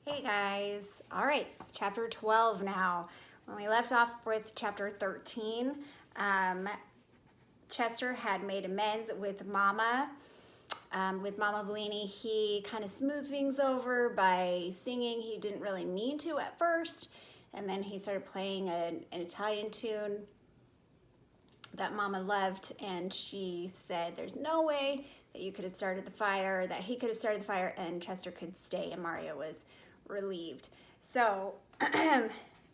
Hey guys. All right, chapter 12 now. When we left off with chapter 13, Chester had made amends with Mama. With Mama Bellini, he kind of smoothed things over by singing. He didn't really mean to at first, and then he started playing an Italian tune that Mama loved, and she said there's no way that you could have started the fire, that he could have started the fire, and Chester could stay, and Mario was relieved. So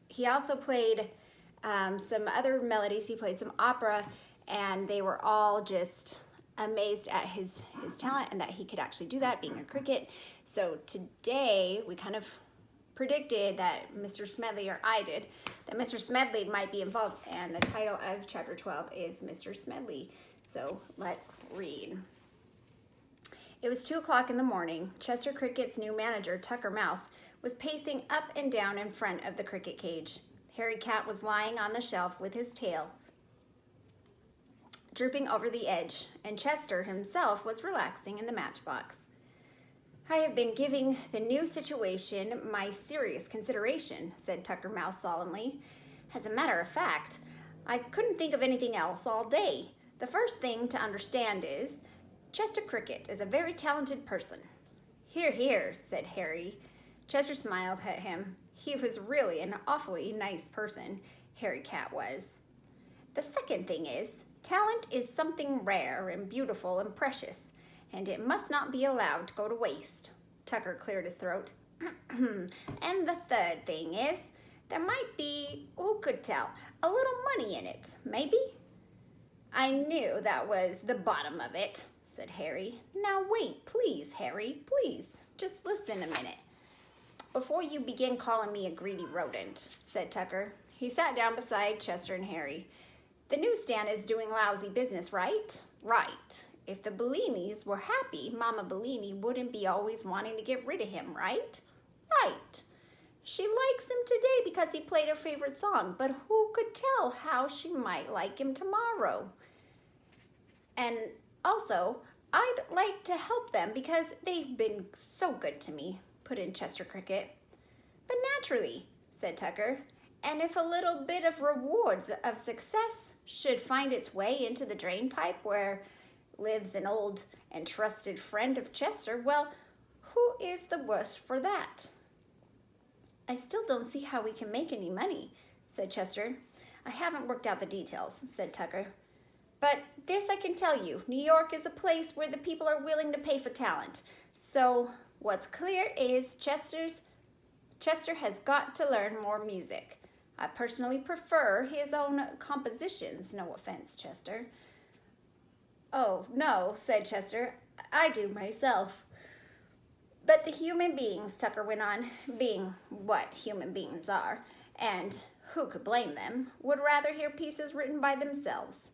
he also played some other melodies. He played some opera, and they were all just amazed at his talent and that he could actually do that, being a cricket. So today we kind of predicted that Mr. Smedley, or I did, that Mr. Smedley might be involved, and the title of chapter 12 is Mr. Smedley. So let's read. It was 2 o'clock in the morning. Chester Cricket's new manager, Tucker Mouse, was pacing up and down in front of the cricket cage. Harry Cat was lying on the shelf with his tail drooping over the edge, and Chester himself was relaxing in the matchbox. I have been giving the new situation my serious consideration, said Tucker Mouse solemnly. As a matter of fact, I couldn't think of anything else all day. The first thing to understand is Chester Cricket is a very talented person. Hear, hear, said Harry. Chester smiled at him. He was really an awfully nice person, Harry Cat was. The second thing is, talent is something rare and beautiful and precious, and it must not be allowed to go to waste. Tucker cleared his throat. And the third thing is, there might be, who could tell, a little money in it, maybe? I knew that was the bottom of it, said Harry. Now wait, please, Harry, please. Just listen a minute. Before you begin calling me a greedy rodent, said Tucker. He sat down beside Chester and Harry. The newsstand is doing lousy business, right? Right. If the Bellinis were happy, Mama Bellini wouldn't be always wanting to get rid of him, right? Right. She likes him today because he played her favorite song, but who could tell how she might like him tomorrow? And also, I'd like to help them because they've been so good to me, put in Chester Cricket. But naturally, said Tucker, and if a little bit of rewards of success should find its way into the drain pipe where lives an old and trusted friend of Chester, well, who is the worse for that? I still don't see how we can make any money, said Chester. I haven't worked out the details, said Tucker. But this I can tell you, New York is a place where the people are willing to pay for talent. So what's clear is Chester has got to learn more music. I personally prefer his own compositions. No offense, Chester. Oh, no, said Chester. I do myself. But the human beings, Tucker went on, being what human beings are, and who could blame them, would rather hear pieces written by themselves.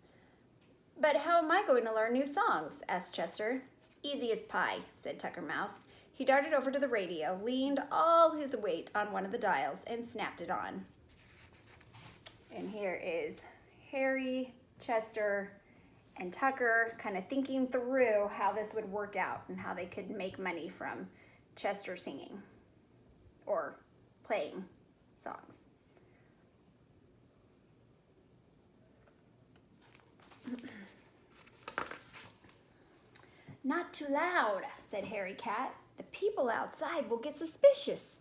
But how am I going to learn new songs? Asked Chester. Easy as pie, said Tucker Mouse. He darted over to the radio, leaned all his weight on one of the dials, and snapped it on. And here is Harry, Chester, and Tucker kind of thinking through how this would work out and how they could make money from Chester singing or playing songs. Not too loud, said Harry Cat. The people outside will get suspicious.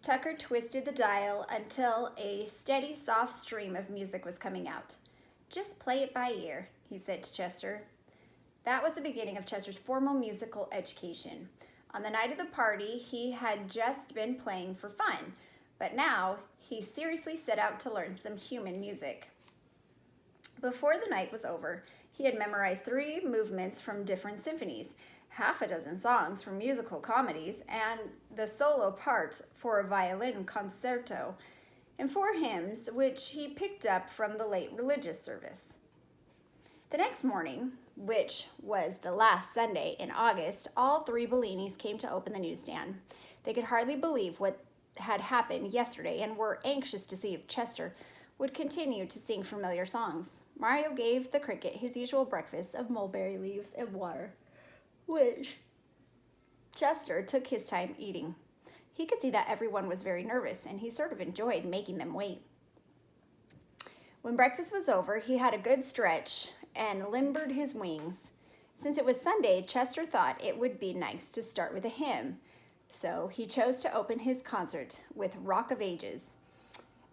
Tucker twisted the dial until a steady, soft stream of music was coming out. Just play it by ear, he said to Chester. That was the beginning of Chester's formal musical education. On the night of the party, he had just been playing for fun, but now he seriously set out to learn some human music. Before the night was over, he had memorized 3 movements from different symphonies, half a dozen songs from musical comedies, and the solo part for a violin concerto, and 4 hymns which he picked up from the late religious service. The next morning, which was the last Sunday in August, all 3 Bellinis came to open the newsstand. They could hardly believe what had happened yesterday and were anxious to see if Chester would continue to sing familiar songs. Mario gave the cricket his usual breakfast of mulberry leaves and water, which Chester took his time eating. He could see that everyone was very nervous, and he sort of enjoyed making them wait. When breakfast was over, he had a good stretch and limbered his wings. Since it was Sunday, Chester thought it would be nice to start with a hymn, so he chose to open his concert with Rock of Ages.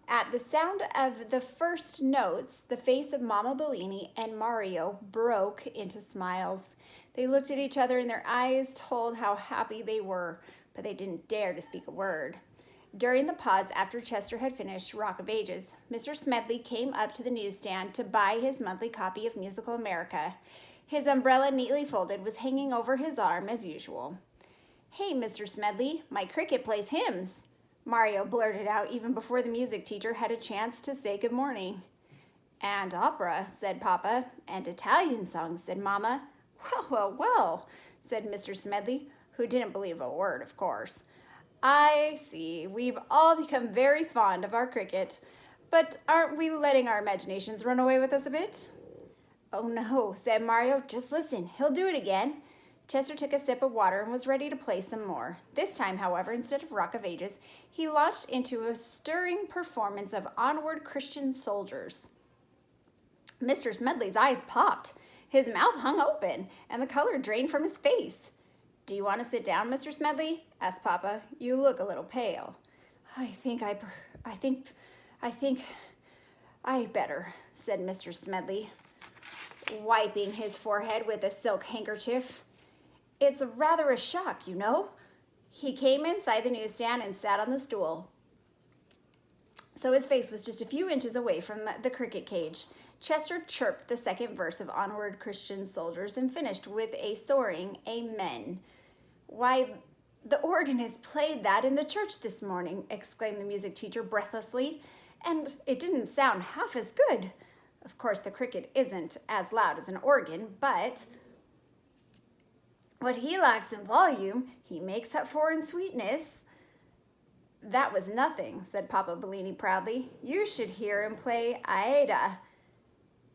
At the sound of the first notes, the face of Mama Bellini and Mario broke into smiles. They looked at each other and their eyes told how happy they were, but they didn't dare to speak a word. During the pause after Chester had finished Rock of Ages, Mr. Smedley came up to the newsstand to buy his monthly copy of Musical America. His umbrella, neatly folded, was hanging over his arm as usual. "Hey, Mr. Smedley, my cricket plays hymns," Mario blurted out even before the music teacher had a chance to say good morning. "And opera," said Papa. "And Italian songs," said Mama. "Well, well, well," said Mr. Smedley, who didn't believe a word, of course. "I see. We've all become very fond of our cricket. But aren't we letting our imaginations run away with us a bit?" "Oh, no," said Mario. "Just listen. He'll do it again." Chester took a sip of water and was ready to play some more. This time, however, instead of Rock of Ages, he launched into a stirring performance of Onward Christian Soldiers. Mr. Smedley's eyes popped. His mouth hung open, and the color drained from his face. "Do you want to sit down, Mr. Smedley?" asked Papa. "You look a little pale." I think I better," said Mr. Smedley, wiping his forehead with a silk handkerchief. "It's rather a shock, you know." He came inside the newsstand and sat on the stool, so his face was just a few inches away from the cricket cage. Chester chirped the second verse of Onward Christian Soldiers and finished with a soaring amen. "Why, the organist played that in the church this morning," exclaimed the music teacher breathlessly, "and it didn't sound half as good. Of course, the cricket isn't as loud as an organ, but what he lacks in volume, he makes up for in sweetness." "That was nothing," said Papa Bellini proudly. "You should hear him play Aida."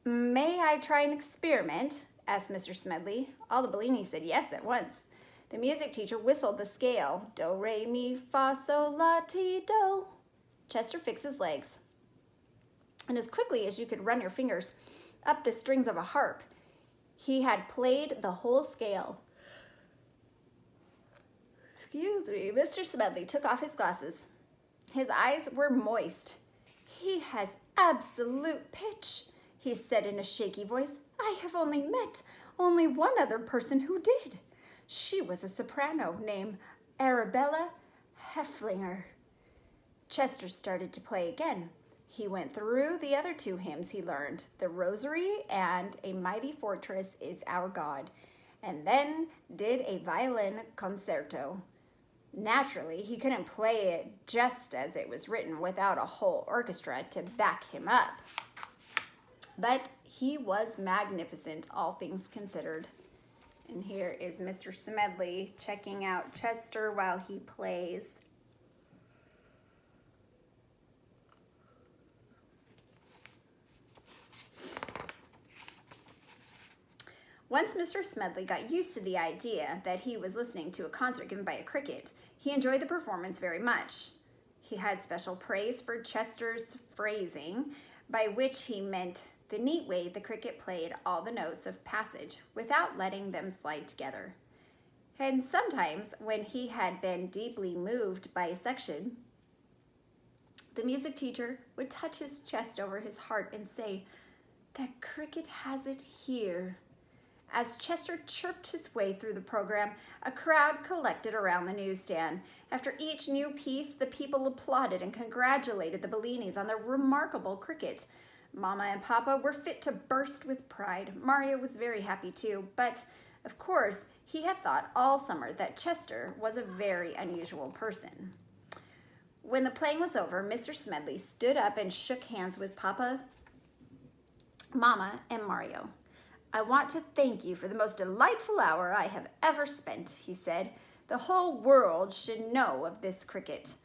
"May I try an experiment?" asked Mr. Smedley. All the Bellinis said yes at once. The music teacher whistled the scale. Do, re, mi, fa, sol, la, ti, do. Chester fixed his legs, and as quickly as you could run your fingers up the strings of a harp, he had played the whole scale. Excuse me, Mr. Smedley took off his glasses. His eyes were moist. "He has absolute pitch," he said in a shaky voice. "I have only met one other person who did. She was a soprano named Arabella Hefflinger." Chester started to play again. He went through the other two hymns he learned, the Rosary and A Mighty Fortress is Our God, and then did a violin concerto. Naturally, he couldn't play it just as it was written without a whole orchestra to back him up. But he was magnificent, all things considered. And here is Mr. Smedley checking out Chester while he plays. Once Mr. Smedley got used to the idea that he was listening to a concert given by a cricket, he enjoyed the performance very much. He had special praise for Chester's phrasing, by which he meant the neat way the cricket played all the notes of passage without letting them slide together. And sometimes, when he had been deeply moved by a section, the music teacher would touch his chest over his heart and say, "That cricket has it here." As Chester chirped his way through the program, a crowd collected around the newsstand. After each new piece, the people applauded and congratulated the Bellinis on their remarkable cricket. Mama and Papa were fit to burst with pride. Mario was very happy too, but of course, he had thought all summer that Chester was a very unusual person. When the playing was over, Mr. Smedley stood up and shook hands with Papa, Mama, and Mario. "I want to thank you for the most delightful hour I have ever spent," he said. "The whole world should know of this cricket."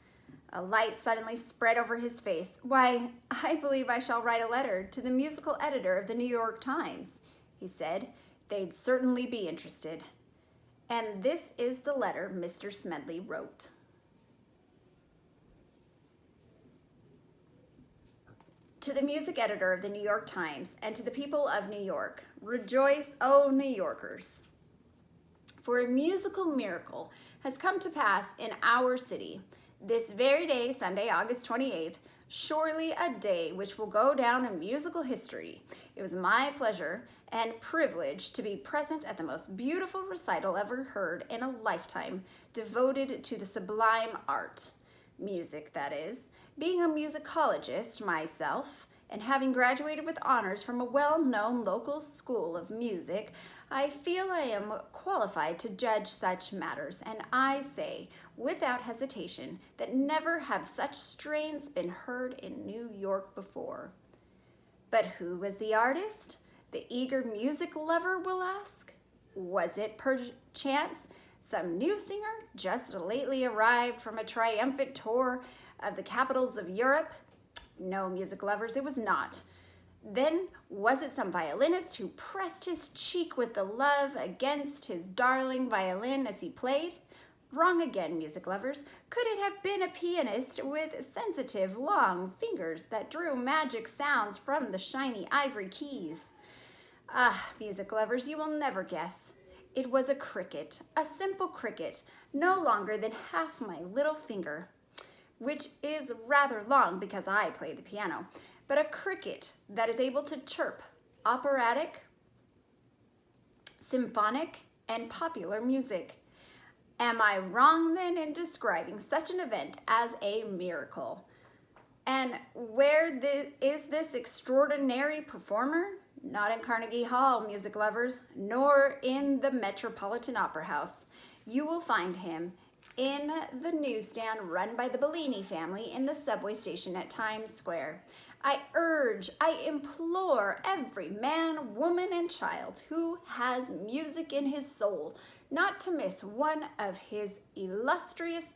A light suddenly spread over his face. "Why, I believe I shall write a letter to the musical editor of the New York Times," he said. "They'd certainly be interested." And this is the letter Mr. Smedley wrote. To the music editor of the New York Times and to the people of New York, rejoice, O New Yorkers. For a musical miracle has come to pass in our city, this very day, Sunday, August 28th, surely a day which will go down in musical history. It was my pleasure and privilege to be present at the most beautiful recital ever heard in a lifetime devoted to the sublime art. Music, that is. Being a musicologist myself, and having graduated with honors from a well-known local school of music, I feel I am qualified to judge such matters, and I say, without hesitation, that never have such strains been heard in New York before. But who was the artist? The eager music lover will ask. Was it perchance some new singer just lately arrived from a triumphant tour of the capitals of Europe? No, music lovers, it was not. Then was it some violinist who pressed his cheek with the love against his darling violin as he played? Wrong again, music lovers. Could it have been a pianist with sensitive, long fingers that drew magic sounds from the shiny ivory keys? Ah, music lovers, you will never guess. It was a cricket, a simple cricket, no longer than half my little finger, which is rather long because I play the piano, but a cricket that is able to chirp operatic, symphonic, and popular music. Am I wrong then in describing such an event as a miracle? And where is this extraordinary performer? Not in Carnegie Hall, music lovers, nor in the Metropolitan Opera House. You will find him in the newsstand run by the Bellini family in the subway station at Times Square. I urge, I implore every man, woman, and child who has music in his soul not to miss one of his illustrious,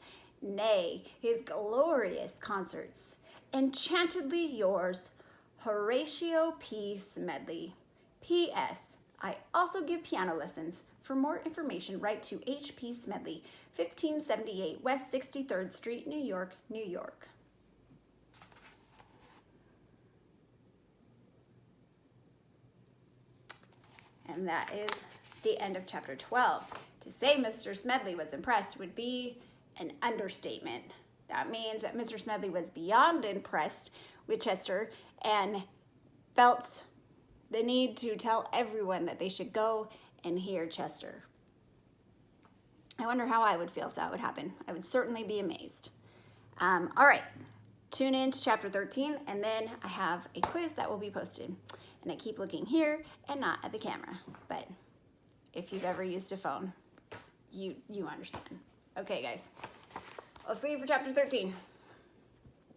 nay, his glorious concerts. Enchantedly yours, Horatio P. Smedley. P.S. I also give piano lessons. For more information, write to H.P. Smedley, 1578 West 63rd Street, New York, New York. And that is the end of chapter 12. To say Mr. Smedley was impressed would be an understatement. That means that Mr. Smedley was beyond impressed with Chester and felt the need to tell everyone that they should go and hear Chester. I wonder how I would feel if that would happen. I would certainly be amazed. All right, tune in to chapter 13, and then I have a quiz that will be posted. And I keep looking here and not at the camera. But if you've ever used a phone, you understand. Okay, guys. I'll see you for chapter 13.